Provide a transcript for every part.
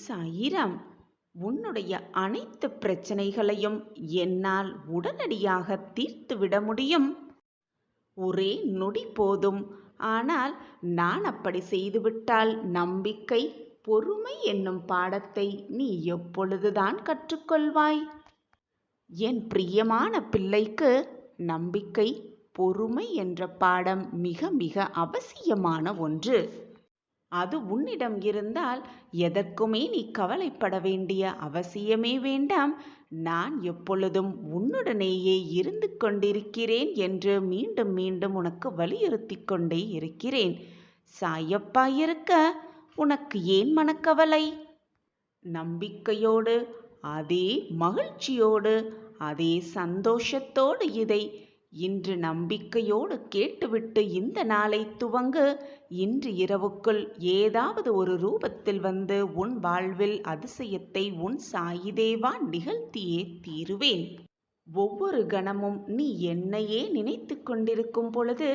சாயிராம், உன்னுடைய அனைத்து பிரச்சனைகளையும் என்னால் உடனடியாக தீர்த்துவிட முடியும். ஒரே நொடி போதும். ஆனால் நான் அப்படி செய்துவிட்டால் நம்பிக்கை, பொறுமை என்னும் பாடத்தை நீ எப்பொழுதுதான் கற்றுக்கொள்வாய்? என் பிரியமான பிள்ளைக்கு நம்பிக்கை, பொறுமை என்ற பாடம் மிக மிக அவசியமான ஒன்று. அது உன்னிடம் இருந்தால் எதற்குமே நீ கவலைப்பட வேண்டிய அவசியமே வேண்டாம். நான் எப்பொழுதும் உன்னுடனேயே இருந்து கொண்டிருக்கிறேன் என்று மீண்டும் மீண்டும் உனக்கு வலியுறுத்தி கொண்டே இருக்கிறேன். சாயப்பா இருக்க உனக்கு ஏன் மனக்கவலை? நம்பிக்கையோடு, அதே மகிழ்ச்சியோடு, அதே சந்தோஷத்தோடு இதை இன்று நம்பிக்கையோடு கேட்டுவிட்டு இந்த நாளை துவங்கு. இன்று இரவுக்குள் ஏதாவது ஒரு ரூபத்தில் வந்து உன் வாழ்வில் அதிசயத்தை உன் சாயிதேவா நிகழ்த்தியே தீருவேன். ஒவ்வொரு கணமும் நீ என்னையே நினைத்து கொண்டிருக்கும் பொழுது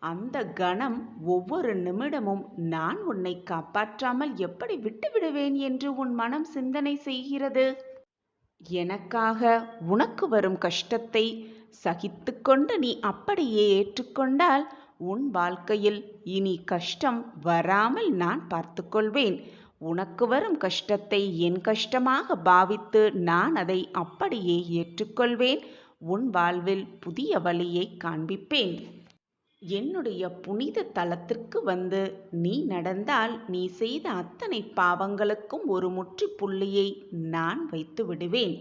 அந்த கணம் ஒவ்வொரு நிமிடமும் நான் உன்னை காப்பாற்றாமல் எப்படி விட்டுவிடுவேன் என்று உன் மனம் சிந்தனை செய்கிறது. எனக்காக உனக்கு வரும் கஷ்டத்தை சகித்து கொண்டு நீ அப்படியே ஏற்றுக்கொண்டால் உன் வாழ்க்கையில் இனி கஷ்டம் வராமல் நான் பார்த்துக்கொள்வேன். உனக்கு வரும் கஷ்டத்தை என் கஷ்டமாக பாவித்து நான் அதை அப்படியே ஏற்றுக்கொள்வேன். உன் வாழ்வில் புதிய வழியை காண்பிப்பேன். என்னுடைய புனித தலத்திற்கு வந்து நீ நடந்தால் நீ செய்த அத்தனை பாவங்களுக்கும் ஒரு முற்றுப்புள்ளியை நான் வைத்து விடுவேன்.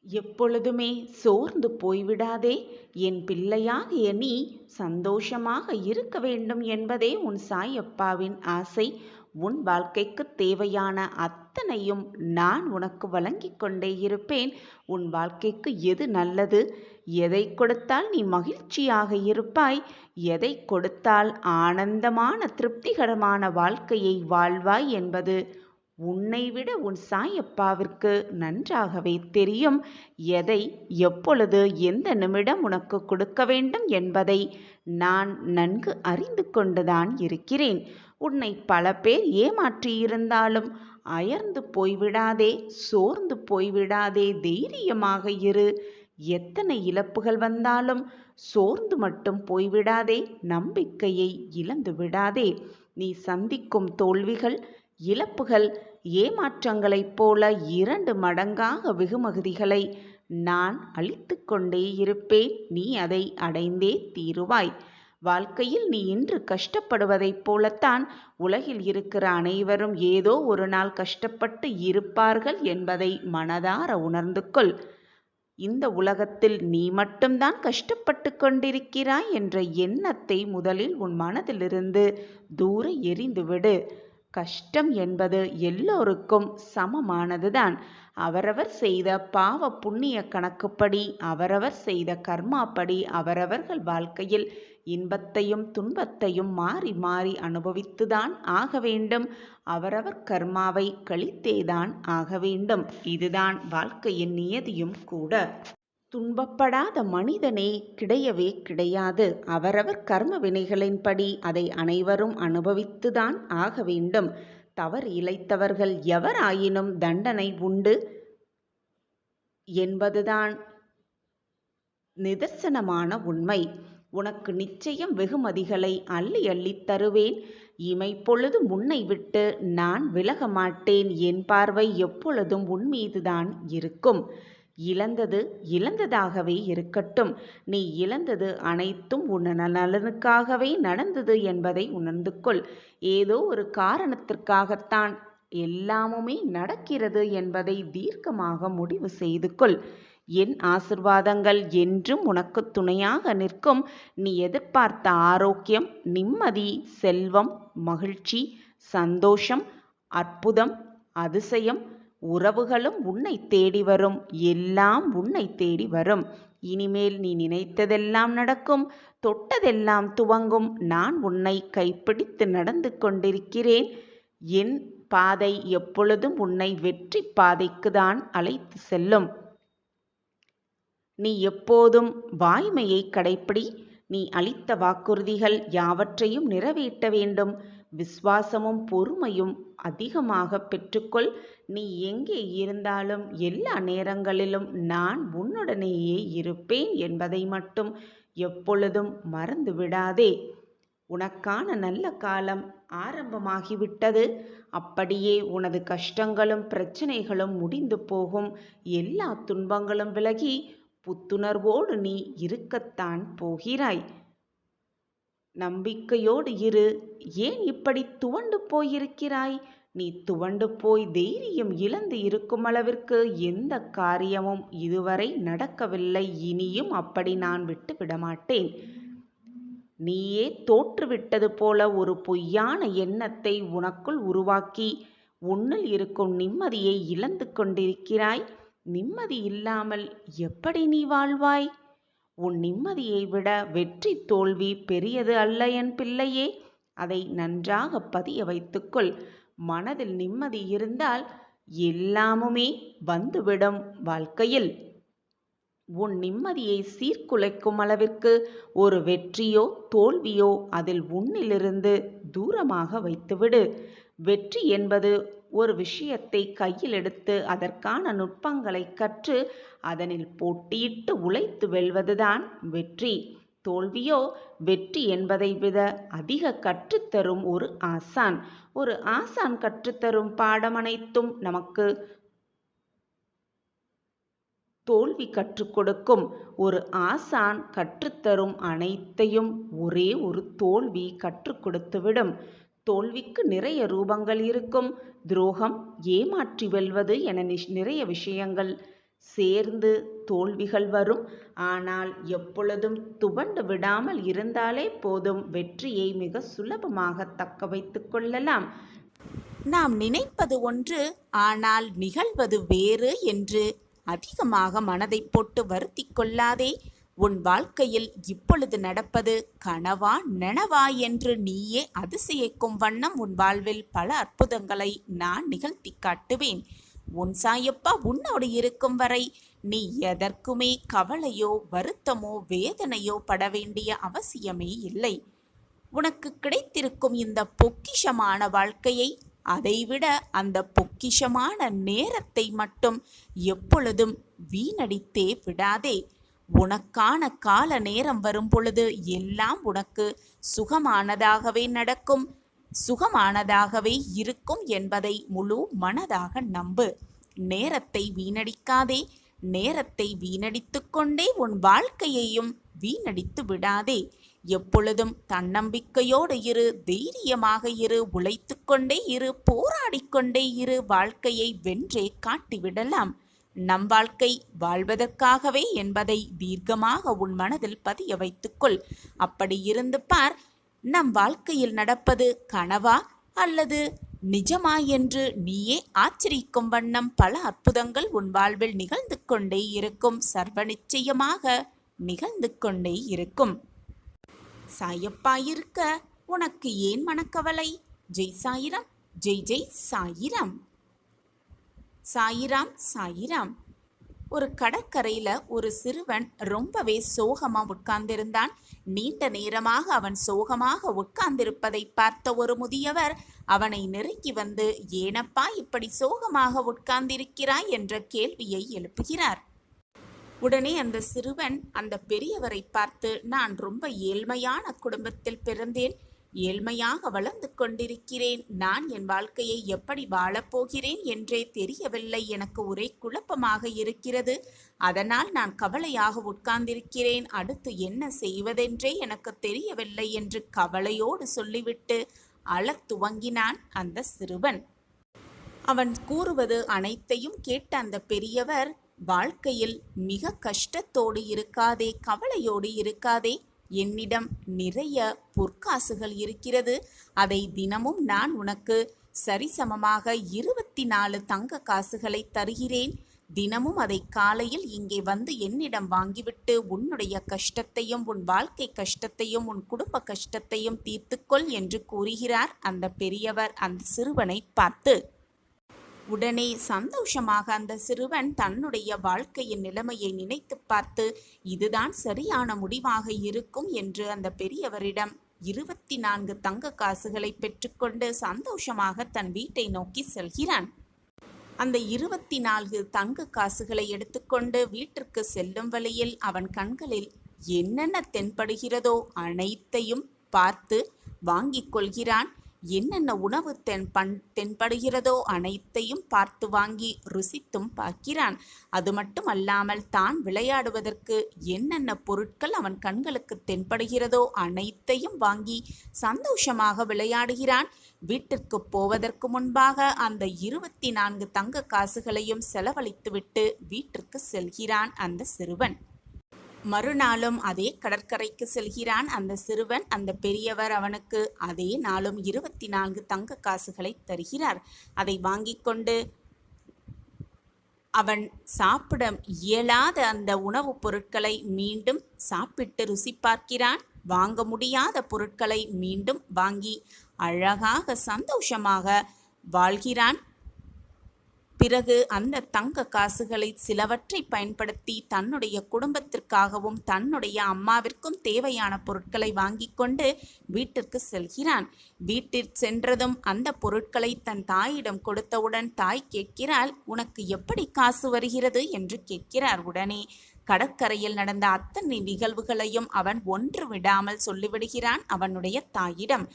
எப்பொழுதுமே சோர்ந்து போய்விடாதே. என் பிள்ளையாகிய நீ சந்தோஷமாக இருக்க வேண்டும் என்பதே உன் சாயப்பாவின் ஆசை. உன் வாழ்க்கைக்கு தேவையான அத்தனையும் நான் உனக்கு வழங்கிக் கொண்டே இருப்பேன். உன் வாழ்க்கைக்கு எது நல்லது, எதை கொடுத்தால் நீ மகிழ்ச்சியாக இருப்பாய், எதை கொடுத்தால் ஆனந்தமான திருப்திகரமான வாழ்க்கையை வாழ்வாய் என்பது உன்னை விட உன் சாயப்பாவிற்கு நன்றாகவே தெரியும். எதை எப்பொழுது எந்த நிமிடம் உனக்கு கொடுக்க வேண்டும் என்பதை நான் நன்கு அறிந்து கொண்டுதான் இருக்கிறேன். உன்னை பல பேர் ஏமாற்றியிருந்தாலும் அயர்ந்து போய்விடாதே, சோர்ந்து போய்விடாதே, தைரியமாக இரு. எத்தனை இழப்புகள் வந்தாலும் சோர்ந்து மட்டும் போய்விடாதே, நம்பிக்கையை இழந்து விடாதே. நீ சந்திக்கும் தோல்விகள், இழப்புகள், ஏமாற்றங்களைப் போல 2 மடங்காக வெகுமதிகளை நான் அளித்து கொண்டே இருப்பேன். நீ அதை அடைந்தே தீருவாய். வாழ்க்கையில் நீ இன்று கஷ்டப்படுவதைப் போலத்தான் உலகில் இருக்கிற அனைவரும் ஏதோ ஒரு நாள் கஷ்டப்பட்டு இருப்பார்கள் என்பதை மனதார உணர்ந்து கொள். இந்த உலகத்தில் நீ மட்டும்தான் கஷ்டப்பட்டு கொண்டிருக்கிறாய் என்ற எண்ணத்தை முதலில் உன் மனதிலிருந்து தூர எறிந்துவிடு. கஷ்டம் என்பது எல்லோருக்கும் சமமானதுதான். அவரவர் செய்த பாவ புண்ணிய கணக்குப்படி, அவரவர் செய்த கர்மாப்படி அவரவர்கள் வாழ்க்கையில் இன்பத்தையும் துன்பத்தையும் மாறி மாறி அனுபவித்துதான் ஆக வேண்டும். அவரவர் கர்மாவை கழித்தேதான் ஆக வேண்டும். இதுதான் வாழ்க்கையின் நியதியும் கூட. துன்பப்படாத மனிதனே கிடையவே கிடையாது. அவரவர் கர்ம வினைகளின்படி அதை அனைவரும் அனுபவித்துதான் ஆக வேண்டும். தவறு இழைத்தவர்கள் எவராயினும் தண்டனை உண்டு என்பதுதான் நிதர்சனமான உண்மை. உனக்கு நிச்சயம் வெகுமதிகளை அள்ளி அள்ளித் தருவேன். இமைப்பொழுது உன்னை விட்டு நான் விலக மாட்டேன். என் பார்வை எப்பொழுதும் உன் மீதுதான் இருக்கும். இழந்தது இழந்ததாகவே இருக்கட்டும். நீ இழந்தது அனைத்தும் உன் நலனுக்காகவே நடந்தது என்பதை உணர்ந்து கொள். ஏதோ ஒரு காரணத்திற்காகத்தான் எல்லாமுமே நடக்கிறது என்பதை தீர்க்கமாக முடிவு செய்து கொள். என் ஆசிர்வாதங்கள் என்றும் உனக்கு துணையாக நிற்கும். நீ எதிர்பார்த்த ஆரோக்கியம், நிம்மதி, செல்வம், மகிழ்ச்சி, சந்தோஷம், அற்புதம், அதிசயம், உறவுகளும் உன்னை தேடி வரும். எல்லாம் உன்னை தேடி வரும். இனிமேல் நீ நினைத்ததெல்லாம் நடக்கும், தொட்டதெல்லாம் துவங்கும். நான் உன்னை கைப்பிடித்து நடந்து கொண்டிருக்கிறேன். என் பாதை எப்பொழுதும் உன்னை வெற்றி பாதைக்கு தான் அழைத்து செல்லும். நீ எப்போதும் வாய்மையை கடைப்பிடி. நீ அளித்த வாக்குறுதிகள் யாவற்றையும் நிறைவேற்ற வேண்டும். விசுவாசமும் பொறுமையும் அதிகமாக பெற்றுக்கொள். நீ எங்கே இருந்தாலும் எல்லா நேரங்களிலும் நான் உன்னுடனேயே இருப்பேன் என்பதை மட்டும் எப்பொழுதும் மறந்து விடாதே. உனக்கான நல்ல காலம் ஆரம்பமாகிவிட்டது. அப்படியே உனது கஷ்டங்களும் பிரச்சனைகளும் முடிந்து போகும். எல்லா துன்பங்களும் விலகி புத்துணர்வோடு நீ இருக்கத்தான் போகிறாய். நம்பிக்கையோடு இரு. ஏன் இப்படி துவண்டு போயிருக்கிறாய்? நீ துவண்டு போய் தைரியம் இழந்து இருக்கும் அளவிற்கு எந்த காரியமும் இதுவரை நடக்கவில்லை. இனியும் அப்படி நான் விட்டு விடமாட்டேன். நீயே தோற்றுவிட்டது போல ஒரு பொய்யான எண்ணத்தை உனக்குள் உருவாக்கி உன்னில் இருக்கும் நிம்மதியை இழந்து கொண்டிருக்கிறாய். நிம்மதி இல்லாமல் எப்படி நீ வாழ்வாய்? உன் நிம்மதியை விட வெற்றி தோல்வி பெரியது அல்ல என் பிள்ளையே. அதை நன்றாக பதிய வைத்துக்கொள். மனதில் நிம்மதி இருந்தால் எல்லாமுமே வந்துவிடும். வாழ்க்கையில் உன் நிம்மதியை சீர்குலைக்கும் அளவிற்கு ஒரு வெற்றியோ தோல்வியோ அதில் உன்னிலிருந்து தூரமாக வைத்துவிடு. வெற்றி என்பது ஒரு விஷயத்தை கையில் எடுத்து அதற்கான நுட்பங்களை கற்று அதனில் போட்டியிட்டு உழைத்து வெல்வதுதான் வெற்றி. தோல்வியோ வெற்றி என்பதை விட அதிக கற்றுத்தரும் ஒரு ஆசான். ஒரு ஆசான் கற்றுத்தரும் பாடம் அனைத்தும் நமக்கு தோல்வி கற்றுக் கொடுக்கும். ஒரு ஆசான் கற்றுத்தரும் அனைத்தையும் ஒரே ஒரு தோல்வி கற்றுக் கொடுத்துவிடும். தோல்விக்கு நிறைய ரூபங்கள் இருக்கும். துரோகம், ஏமாற்றி வெல்வது என நிறைய விஷயங்கள் சேர்ந்து தோல்விகள் வரும். ஆனால் எப்பொழுதும் துவண்டு விடாமல் இருந்தாலே போதும். வெற்றியை மிக சுலபமாக தக்க வைத்துக் கொள்ளலாம். நாம் நினைப்பது ஒன்று, ஆனால் நிகழ்வது வேறு என்று அதிகமாக மனதை போட்டு வருத்தி கொள்ளாதே. உன் வாழ்க்கையில் இப்பொழுது நடப்பது கனவா நனவா என்று நீயே அதிசயிக்கும் வண்ணம் உன் வாழ்வில் பல அற்புதங்களை நான் நிகழ்த்தி காட்டுவேன். உன் சாயப்பா உன்னோடு இருக்கும் வரை நீ எதற்குமே கவலையோ வருத்தமோ வேதனையோ பட வேண்டிய அவசியமே இல்லை. உனக்கு கிடைத்திருக்கும் இந்த பொக்கிஷமான வாழ்க்கையை, அதைவிட அந்த பொக்கிஷமான நேரத்தை மட்டும் எப்பொழுதும் வீணடித்தே விடாதே. உனக்கான கால நேரம் வரும் பொழுது எல்லாம் உனக்கு சுகமானதாகவே நடக்கும், சுகமானதாகவே இருக்கும் என்பதை முழு மனதாக நம்பு. நேரத்தை வீணடிக்காதே. நேரத்தை வீணடித்து கொண்டே உன் வாழ்க்கையையும் வீணடித்து விடாதே. எப்பொழுதும் தன்னம்பிக்கையோடு இரு, தைரியமாக இரு, உழைத்து கொண்டே இரு, போராடிக்கொண்டே இரு. வாழ்க்கையை வென்றே காட்டிவிடலாம். நம் வாழ்க்கை வாழ்வதற்காகவே என்பதை தீர்க்கமாக உன் மனதில் பதிய வைத்துக்கொள். அப்படி இருந்து பார், நம் வாழ்க்கையில் நடப்பது கனவா அல்லது நிஜமா என்று நீயே ஆச்சரிக்கும் வண்ணம் பல அற்புதங்கள் உன் வாழ்வில் நிகழ்ந்து கொண்டே இருக்கும். சர்வ நிச்சயமாக நிகழ்ந்து கொண்டே இருக்கும். சாயப்பா இருக்க உனக்கு ஏன் மனக்கவலை? ஜெய் சாயிராம், ஜெய் ஜெய் சாயிராம். சாயிராம் சாயிராம். ஒரு கடற்கரையில் ஒரு சிறுவன் ரொம்பவே சோகமாக உட்கார்ந்திருந்தான். நீண்ட நேரமாக அவன் சோகமாக உட்கார்ந்திருப்பதை பார்த்த ஒரு முதியவர் அவனை நெருங்கி வந்து, ஏனப்பா இப்படி சோகமாக உட்கார்ந்திருக்கிறாய் என்ற கேள்வியை எழுப்புகிறார். உடனே அந்த சிறுவன் அந்த பெரியவரை பார்த்து, நான் ரொம்ப ஏழ்மையான குடும்பத்தில் பிறந்தேன், ஏழ்மையாக வளர்ந்து கொண்டிருக்கிறேன். நான் என் வாழ்க்கையை எப்படி வாழப்போகிறேன் என்றே தெரியவில்லை. எனக்கு ஒரே குழப்பமாக இருக்கிறது. அதனால் நான் கவலையாக உட்கார்ந்திருக்கிறேன். அடுத்து என்ன செய்வதென்றே எனக்கு தெரியவில்லை என்று கவலையோடு சொல்லிவிட்டு அழத் துவங்கினான் அந்த சிறுவன். அவன் கூறுவது அனைத்தையும் கேட்ட அந்த பெரியவர், வாழ்க்கையில் மிக கஷ்டத்தோடு இருக்காதே, கவலையோடு இருக்காதே. என்னிடம் நிறைய பொற்காசுகள் இருக்கிறது. அதை தினமும் நான் உனக்கு சரிசமமாக 24 தங்க காசுகளை தருகிறேன். தினமும் அதை காலையில் இங்கே வந்து என்னிடம் வாங்கிவிட்டு உன்னுடைய கஷ்டத்தையும் உன் வாழ்க்கை கஷ்டத்தையும் உன் குடும்ப கஷ்டத்தையும் தீர்த்துக்கொள் என்று கூறுகிறார் அந்த பெரியவர் அந்த சிறுவனை பார்த்து. உடனே சந்தோஷமாக அந்த சிறுவன் தன்னுடைய வாழ்க்கையின் நிலைமையை நினைத்து பார்த்து, இதுதான் சரியான முடிவாக இருக்கும் என்று அந்த பெரியவரிடம் 24 தங்க காசுகளை பெற்றுக்கொண்டு சந்தோஷமாக தன் வீட்டை நோக்கி செல்கிறான். அந்த 24 தங்க காசுகளை எடுத்துக்கொண்டு வீட்டிற்கு செல்லும் வழியில் அவன் கண்களில் என்னென்ன தென்படுகிறதோ அனைத்தையும் பார்த்து வாங்கிக் கொள்கிறான். என்னென்ன உணவு தென்படுகிறதோ அனைத்தையும் பார்த்து வாங்கி ருசித்தும் பார்க்கிறான். அது மட்டுமல்லாமல் தான் விளையாடுவதற்கு என்னென்ன பொருட்கள் அவன் கண்களுக்கு தென்படுகிறதோ அனைத்தையும் வாங்கி சந்தோஷமாக விளையாடுகிறான். வீட்டிற்கு போவதற்கு முன்பாக அந்த 24 தங்க காசுகளையும் செலவழித்துவிட்டு வீட்டிற்கு செல்கிறான் அந்த சிறுவன். மறுநாளும் அதே கடற்கரைக்கு செல்கிறான் அந்த சிறுவன். அந்த பெரியவர் அவனுக்கு அதே நாளும் 24 தங்க காசுகளை தருகிறார். அதை வாங்கிக் கொண்டு அவன் சாப்பிட இயலாத அந்த உணவுப் பொருட்களை மீண்டும் சாப்பிட்டு ருசி பார்க்கிறான். வாங்க முடியாத பொருட்களை மீண்டும் வாங்கி அழகாக சந்தோஷமாக வாழ்கிறான். பிறகு அந்த தங்க காசுகளை சிலவற்றை பயன்படுத்தி தன்னுடைய குடும்பத்திற்காகவும் தன்னுடைய அம்மாவிற்கும் தேவையான பொருட்களை வாங்கி கொண்டு வீட்டிற்கு செல்கிறான். வீட்டிற்கு சென்றதும் அந்த பொருட்களை தன் தாயிடம் கொடுத்தவுடன் தாய் கேட்கிறாள், உனக்கு எப்படி காசு வருகிறது என்று கேட்கிறார். உடனே கடற்கரையில் நடந்த அத்தனை நிகழ்வுகளையும் அவன் ஒன்று விடாமல் சொல்லிவிடுகிறான் அவனுடைய தாயிடம்.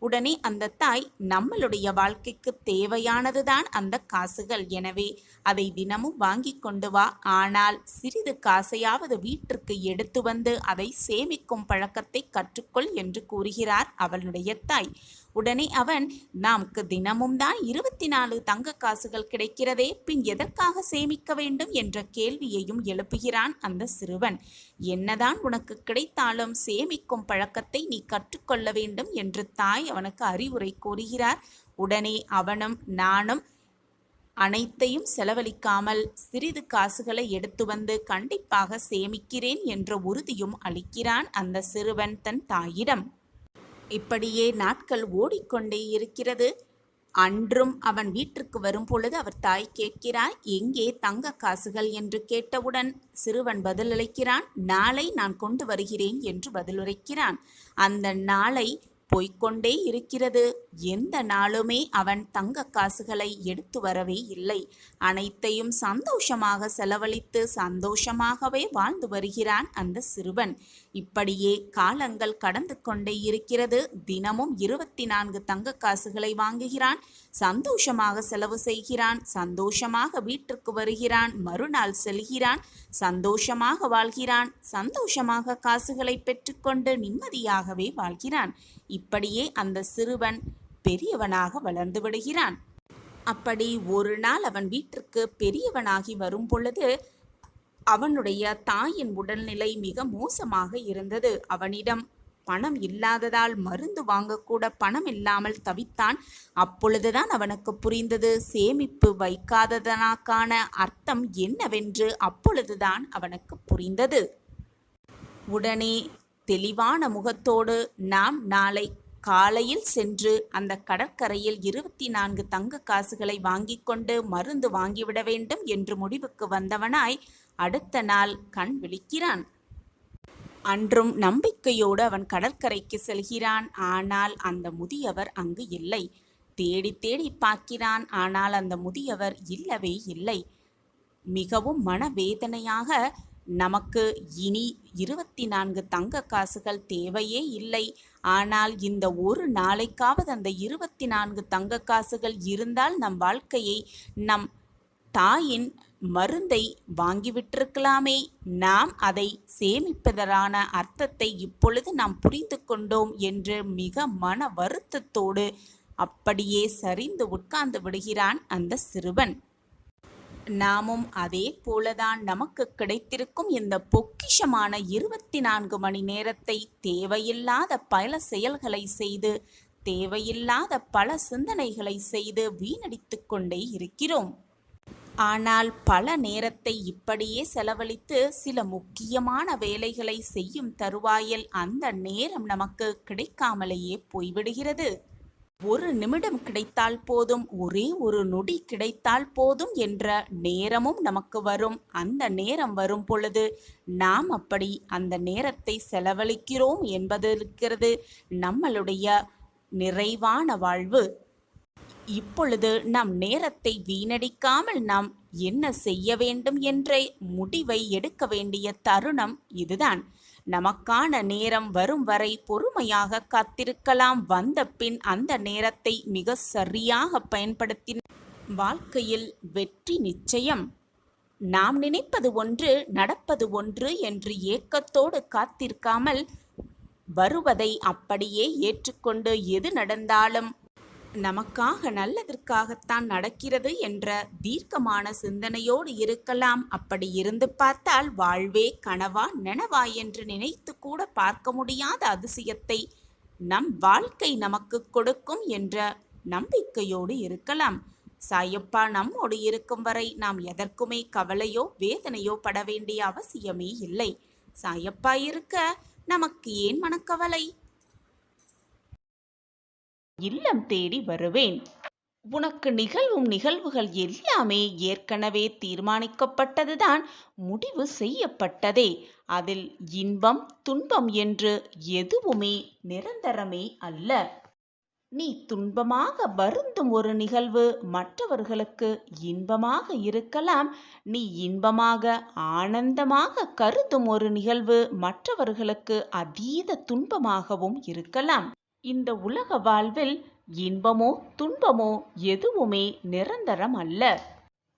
உடனே அந்த தாய், நம்மளுடைய வாழ்க்கைக்கு தேவையானதுதான் அந்த காசுகள், எனவே அதை தினமும் வாங்கி கொண்டு வா, ஆனால் சிறிது காசையாவது வீட்டிற்கு எடுத்து வந்து அதை சேமிக்கும் பழக்கத்தை கற்றுக்கொள் என்று கூறுகிறார் அவளுடைய தாய். உடனே அவன், நமக்கு தினமும் தான் 24 தங்க காசுகள் கிடைக்கிறதே, பின் எதற்காக சேமிக்க வேண்டும் என்ற கேள்வியையும் எழுப்புகிறான் அந்த சிறுவன். என்னதான் உனக்கு கிடைத்தாலும் சேமிக்கும் பழக்கத்தை நீ கற்றுக்கொள்ள வேண்டும் என்று தாய் அவனுக்கு அறிவுரை கூறுகிறார். உடனே அவனும் நானும் அனைத்தையும் செலவழிக்காமல் சிறிது காசுகளை எடுத்து வந்து கண்டிப்பாக சேமிக்கிறேன் என்ற உறுதியும் அளிக்கிறான் அந்த சிறுவன் தன் தாயிடம். இப்படியே நாட்கள் ஓடிக்கொண்டே இருக்கிறது. அன்றும் அவன் வீட்டிற்கு வரும் பொழுது அவர் தாய் கேட்கிறார், எங்கே தங்க காசுகள் என்று கேட்டவுடன் சிறுவன் பதிலளிக்கிறான், நாளை நான் கொண்டு வருகிறேன் என்று பதிலுரைக்கிறான். அந்த நாளை போய்கொண்டே இருக்கிறது. எந்த நாளுமே அவன் தங்க காசுகளை எடுத்து வரவே இல்லை. அனைத்தையும் சந்தோஷமாக செலவழித்து சந்தோஷமாகவே வாழ்ந்து வருகிறான் அந்த சிறுவன். இப்படியே காலங்கள் கடந்து கொண்டே இருக்கிறது. தினமும் 24 தங்க காசுகளை வாங்குகிறான். சந்தோஷமாக செலவு செய்கிறான். சந்தோஷமாக வீட்டிற்கு வருகிறான். மறுநாள் செல்கிறான். சந்தோஷமாக வாழ்கிறான். சந்தோஷமாக காசுகளை பெற்றுக்கொண்டு நிம்மதியாகவே வாழ்கிறான். இப்படியே அந்த சிறுவன் பெரியவனாக வளர்ந்து விடுகிறான். அப்படி ஒரு நாள் அவன் வீட்டிற்கு பெரியவனாகி வரும் பொழுது அவனுடைய தாயின் உடல்நிலை மிக மோசமாக இருந்தது. அவனிடம் பணம் இல்லாததால் மருந்து வாங்கக்கூட பணம் இல்லாமல் தவித்தான். அப்பொழுதுதான் அவனுக்கு புரிந்தது சேமிப்பு வைக்காததனாக்கான அர்த்தம் என்னவென்று. அப்பொழுதுதான் அவனுக்கு புரிந்தது. உடனே தெளிவான முகத்தோடு நாம் நாளை காலையில் சென்று அந்த கடற்கரையில் 24 தங்க காசுகளை வாங்கி கொண்டு மருந்து வாங்கிவிட வேண்டும் என்று முடிவுக்கு வந்தவனாய் அடுத்த நாள் கண் விழிக்கிறான். அன்றும் நம்பிக்கையோடு அவன் கடற்கரைக்கு செல்கிறான். ஆனால் அந்த முதியவர் அங்கு இல்லை. தேடி தேடி பார்க்கிறான். ஆனால் அந்த முதியவர் இல்லவே இல்லை. மிகவும் மனவேதனையாக, நமக்கு இனி 24 தங்க காசுகள் தேவையே இல்லை, ஆனால் இந்த ஒரு நாளைக்காவது அந்த 24 தங்க காசுகள் இருந்தால் நம் வாழ்க்கையை, நம் தாயின் மருந்தை வாங்கிவிட்டிருக்கலாமே, நாம் அதை சேமிப்பதற்கான அர்த்தத்தை இப்பொழுது நாம் புரிந்து கொண்டோம் என்று மிக மன வருத்தத்தோடு அப்படியே சரிந்து உட்கார்ந்து விடுகிறான் அந்த சிறுவன். நாமும் அதே போலதான் நமக்கு கிடைத்திருக்கும் இந்த பொக்கிஷமான 24 மணி நேரத்தை தேவையில்லாத பல செயல்களை செய்து, தேவையில்லாத பல சிந்தனைகளை செய்து வீணடித்து கொண்டே இருக்கிறோம். ஆனால் பல நேரத்தை இப்படியே செலவழித்து சில முக்கியமான வேலைகளை செய்யும் தருவாயில் அந்த நேரம் நமக்கு கிடைக்காமலேயே போய்விடுகிறது. ஒரு நிமிடம் கிடைத்தால் போதும், ஒரே ஒரு நொடி கிடைத்தால் போதும் என்ற நேரமும் நமக்கு வரும். அந்த நேரம் வரும் பொழுது நாம் அப்படி அந்த நேரத்தை செலவழிக்கிறோம் என்பது இருக்கிறது நம்மளுடைய நிறைவான வாழ்வு. இப்பொழுது நம் நேரத்தை வீணடிக்காமல் நாம் என்ன செய்ய வேண்டும் என்ற முடிவை எடுக்க வேண்டிய தருணம் இதுதான். நமக்கான நேரம் வரும் வரை பொறுமையாக காத்திருக்கலாம். வந்த பின் அந்த நேரத்தை மிக சரியாக பயன்படுத்தி வாழ்க்கையில் வெற்றி நிச்சயம். நாம் நினைப்பது ஒன்று, நடப்பது ஒன்று என்று ஏக்கத்தோடு காத்திருக்காமல் வருவதை அப்படியே ஏற்றுக்கொண்டு எது நடந்தாலும் நமக்காக நல்லதற்காகத்தான் நடக்கிறது என்ற தீர்க்கமான சிந்தனையோடு இருக்கலாம். அப்படி இருந்து பார்த்தால் வாழ்வே கனவா நனவா என்று நினைத்து கூட பார்க்க முடியாத அதிசயத்தை நம் வாழ்க்கை நமக்கு கொடுக்கும் என்ற நம்பிக்கையோடு இருக்கலாம். சாயப்பா நம்மோடு இருக்கும் வரை நாம் எதற்குமே கவலையோ வேதனையோ பட வேண்டிய அவசியமே இல்லை. சாயப்பா இருக்க நமக்கு ஏன் மனக்கவலை? இல்லம் தேடி வருவேன். உனக்கு நிகழ்வும் நிகழ்வுகள் எல்லாமே ஏற்கனவே தீர்மானிக்கப்பட்டதுதான், முடிவு செய்யப்பட்டதே. அதில் இன்பம் துன்பம் என்று எதுவுமே நிரந்தரமே அல்ல. நீ துன்பமாக வருந்தும் ஒரு நிகழ்வு மற்றவர்களுக்கு இன்பமாக இருக்கலாம். நீ இன்பமாக ஆனந்தமாக கருதும் ஒரு நிகழ்வு மற்றவர்களுக்கு அதீத துன்பமாகவும் இருக்கலாம். இந்த உலக வாழ்வில் இன்பமோ துன்பமோ எதுவுமே நிரந்தரம் அல்ல.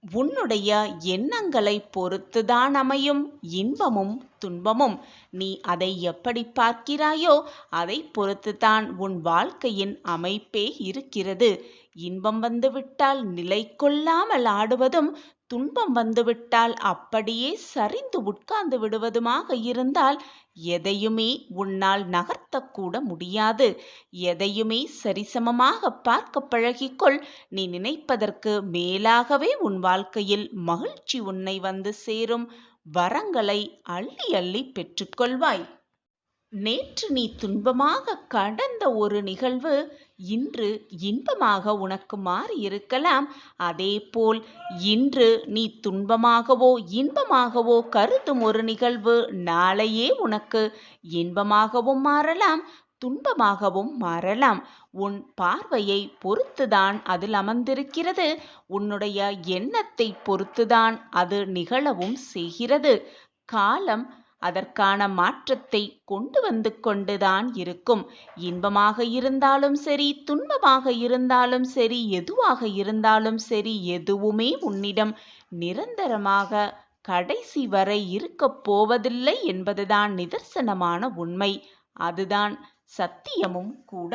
உன்னுடைய எண்ணங்களை பொறுத்துதான் அமையும் இன்பமும் துன்பமும். நீ அதை எப்படி பார்க்கிறாயோ அதை பொறுத்துதான் உன் வாழ்க்கையின் அமைப்பே இருக்கிறது. இன்பம் வந்துவிட்டால் நிலை கொள்ளாமல் ஆடுவதும், துன்பம் வந்துவிட்டால் அப்படியே சரிந்து உட்கார்ந்து விடுவதுமாக இருந்தால் எதையுமே உன்னால் நகர்த்தக்கூட முடியாது. எதையுமே சரிசமமாக பார்க்க பழகிக்கொள். நீ நினைப்பதற்கு மேலாகவே உன் வாழ்க்கையில் மகிழ்ச்சி உன்னை வந்து சேரும். வரங்களை அள்ளி அள்ளி பெற்றுக்கொள்வாய். நேற்று நீ துன்பமாக கடந்த ஒரு நிகழ்வு இன்று இன்பமாக உனக்கு மாறியிருக்கலாம். அதேபோல் இன்று நீ துன்பமாகவோ இன்பமாகவோ கருதும் ஒரு நிகழ்வு நாளையே உனக்கு இன்பமாகவும் மாறலாம், துன்பமாகவும் மாறலாம். உன் பார்வையை பொறுத்துதான் அதில் அமர்ந்திருக்கிறது. உன்னுடைய எண்ணத்தை பொறுத்துதான் அது நிகழவும் செய்கிறது. காலம் அதற்கான மாற்றத்தை கொண்டு வந்து கொண்டுதான் இருக்கும். இன்பமாக இருந்தாலும் சரி, துன்பமாக இருந்தாலும் சரி, எதுவாக இருந்தாலும் சரி, எதுவுமே உன்னிடம் நிரந்தரமாக கடைசி வரை இருக்கப் போவதில்லை என்பதுதான் நிதர்சனமான உண்மை. அதுதான் சத்தியமும் கூட.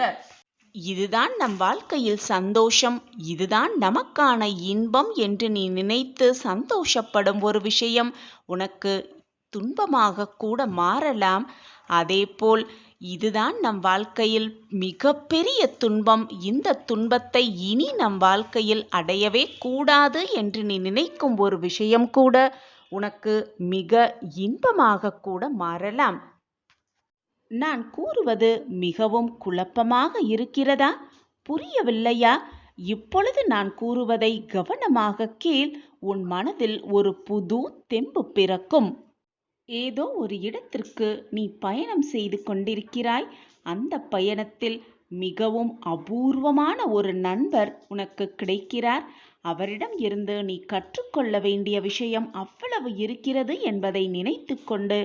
இதுதான் நம் வாழ்க்கையில் சந்தோஷம், இதுதான் நமக்கான இன்பம் என்று நீ நினைத்து சந்தோஷப்படும் ஒரு விஷயம் உனக்கு துன்பமாக கூட மாறலாம். அதேபோல் இதுதான் நம் வாழ்க்கையில் மிகப்பெரிய துன்பம், இந்த துன்பத்தை இனி நம் வாழ்க்கையில் அடையவே கூடாது என்று நீ நினைக்கும் ஒரு விஷயம் கூட உனக்கு மிக இன்பமாக கூட மாறலாம். நான் கூறுவது மிகவும் குழப்பமாக இருக்கிறதா? புரியவில்லையா? இப்பொழுது நான் கூறுவதை கவனமாக கேள். உன் மனதில் ஒரு புது தெம்பு பிறக்கும். ஏதோ ஒரு இடத்திற்கு நீ பயணம் செய்து கொண்டிருக்கிறாய். அந்த பயணத்தில் மிகவும் அபூர்வமான ஒரு நண்பர் உனக்கு கிடைக்கிறார். அவரிடம் இருந்து நீ கற்றுக்கொள்ள வேண்டிய விஷயம் அவ்வளவு இருக்கிறது என்பதை நினைத்து கொண்டு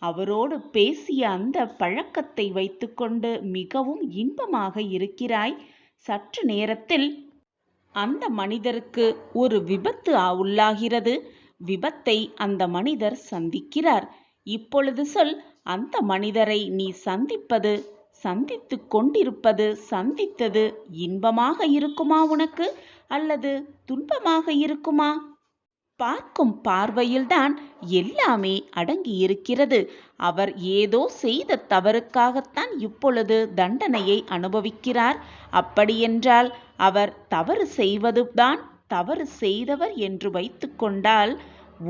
அவரோடு பேசிய அந்த பழக்கத்தை வைத்துக்கொண்டு மிகவும் இன்பமாக இருக்கிறாய். சற்று நேரத்தில் அந்த மனிதருக்கு ஒரு விபத்து உள்ளாகிறது. விபத்தை அந்த மனிதர் சந்திக்கிறார். இப்பொழுது சொல், அந்த மனிதரை நீ சந்தித்து கொண்டிருப்பது, சந்தித்தது இன்பமாக இருக்குமா உனக்கு அல்லது துன்பமாக இருக்குமா? பார்க்கும் பார்வையில்தான் எல்லாமே அடங்கி இருக்கிறது. அவர் ஏதோ செய்த தவறுக்காகத்தான் இப்பொழுது தண்டனையை அனுபவிக்கிறார். அப்படியென்றால் அவர் தவறு செய்வதுதான் தவறு செய்தவர் என்று வைத்து கொண்டால்,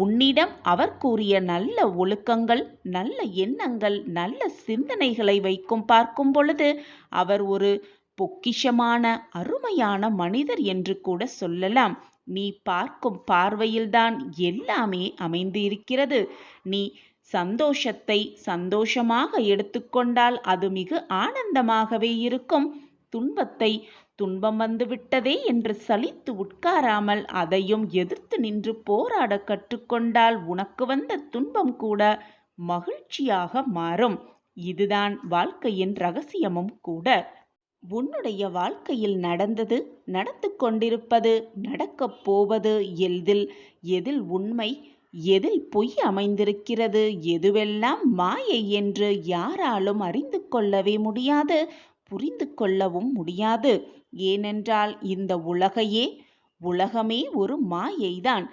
உன்னிடம் அவர் கூறிய நல்ல ஒழுக்கங்கள், நல்ல எண்ணங்கள், நல்ல சிந்தனைகளை பார்க்கும் பொழுது அவர் ஒரு பொக்கிஷமான அருமையான மனிதர் என்று கூட சொல்லலாம். நீ பார்க்கும் பார்வையில்தான் எல்லாமே அமைந்து இருக்கிறது. நீ சந்தோஷத்தை சந்தோஷமாக எடுத்துக்கொண்டால் அது மிக ஆனந்தமாகவே இருக்கும். துன்பத்தை துன்பம் வந்துவிட்டதே என்று சலித்து உட்காராமல் அதையும் எதிர்த்து நின்று போராட கற்றுக்கொண்டால் உனக்கு வந்த துன்பம் கூட மகிழ்ச்சியாக மாறும். இதுதான் வாழ்க்கையின் ரகசியமும் கூட. உன்னுடைய வாழ்க்கையில் நடந்தது, நடந்து கொண்டிருப்பது, நடக்கப் போவது எதில் உண்மை, எதில் பொய் அமைந்திருக்கிறது, எதுவெல்லாம் மாயை என்று யாராலும் அறிந்து கொள்ளவே முடியாது, புரிந்து கொள்ளவும் முடியாது. ஏனென்றால் இந்த உலகமே ஒரு மாயைதான்.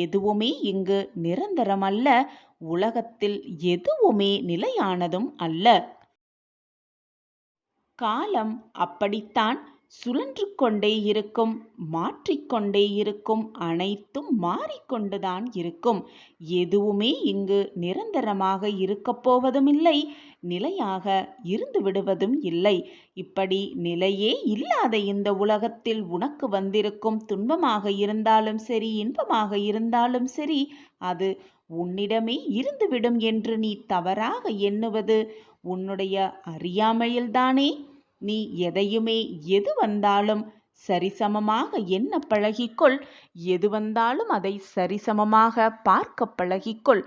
எதுவுமே இங்கு நிரந்தரமல்ல. உலகத்தில் எதுவுமே நிலையானதும் அல்ல. காலம் அப்படித்தான் சுழன்று கொண்டே இருக்கும், மாற்றிக்கொண்டே இருக்கும், அனைத்தும் மாறிக்கொண்டுதான் இருக்கும். எதுவுமே இங்கு நிரந்தரமாக இருக்கப் போவதுமில்லை, நிலையாக இருந்து விடுவதும் இல்லை. இப்படி நிலையே இல்லாத இந்த உலகத்தில் உனக்கு வந்திருக்கும் துன்பமாக இருந்தாலும் சரி, இன்பமாக இருந்தாலும் சரி, அது உன்னிடமே இருந்துவிடும் என்று நீ தவறாக எண்ணுவது உன்னுடைய அறியாமையில்தானே. நீ எதையுமே எது வந்தாலும் சரிசமமாக எண்ண பழகிக்கொள். எது வந்தாலும் அதை சரிசமமாக பார்க்க பழகிக்கொள்.